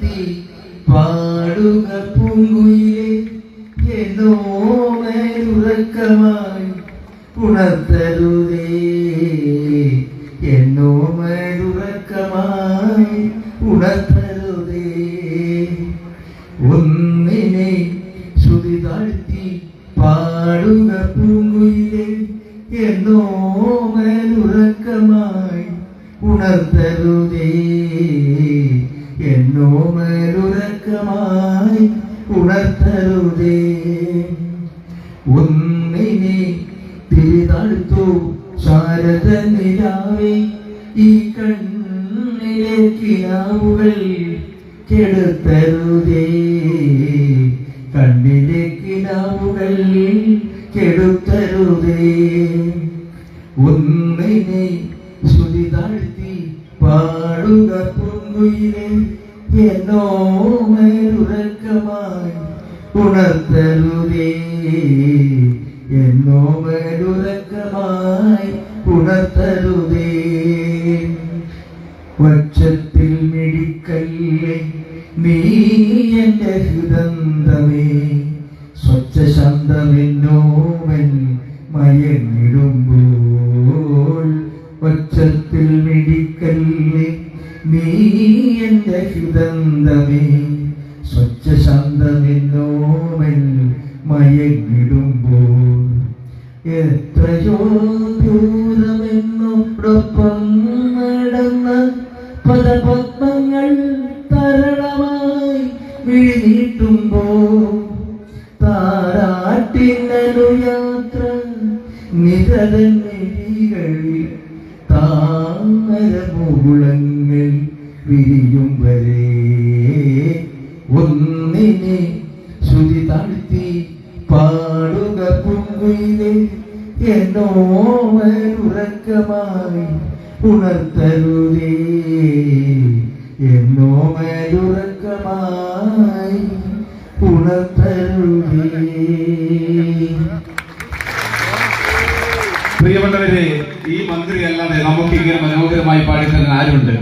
താഴ്ത്തി പാടുക പൂങ്കുയിലെ എന്നോ മേലുറക്കമായി ഉണർത്തരുതേ എന്നോ മേലുറക്കമായി ഉണർത്തരുതേ ഒന്നിനെ ശ്രുതി താഴ്ത്തി പാടുക പൂങ്കുയിലെ എന്നോ മേലുറക്കമായി ഉണർത്തരുതേ എന്നോ മേലുറക്കമായി ഉണർത്തരുതേ ഒന്നിനെ തിരിതാഴ്ത്തു ശാരദ നിലാവേ ഈ കണ്ണിലെ കിനാവുകൾ കെടുത്തരുതേ കണ്ണിലെ കിനാവുകൾ കെടുത്തരുതേ ഒന്നിനെ ശ്രുതി താഴ്ത്തി പാടുക പൂങ്കുയിലെ എന്നോ മേലുറക്കമായി ഉണർത്തരുതേ എന്നോ മേലുറക്കമായി ഉണർത്തരുതേ വക്ഷത്തിൽ മിടിക്കല്ലേ നീ എന്റെ ഹൃദന്തമേ സ്വച്ഛശബ്ദമെന്നോമൻ മയങ്ങിടുമ്പോൾ വക്ഷത്തിൽ മിടിക്കല്ലേ നീ എന്റെ ഹൃദന്തമേ സ്വച്ഛശബ്ദമെന്നോമൻ മയങ്ങിടുമ്പോൾ എത്രയോ ദൂരമെന്നോടൊപ്പം നടന്ന പദപത്മങ്ങൾ തരണമായി വിഴിനീട്ടുമ്പോൾ താരാട്ടിനു യാത്ര നിതരൻ മിഴികളിൽ താമരമുകുളങ്ങൾ വിരിയും വരെ ഒന്നിനെ ശ്രുതി താഴ്ത്തി പാടുക പൂങ്കുയിലെ എന്നോ മേലുറക്കമായി ഉണർത്തരുതേ എന്നോ മേലുറക്കമായി ഉണർത്തരുതേ. പ്രിയപ്പെട്ടവരെ, ഈ മന്ത്രി അല്ലാതെ നമുക്ക് ഇങ്ങനെ മനോഹരമായി പാടിത്തരാൻ ആരുണ്ട്?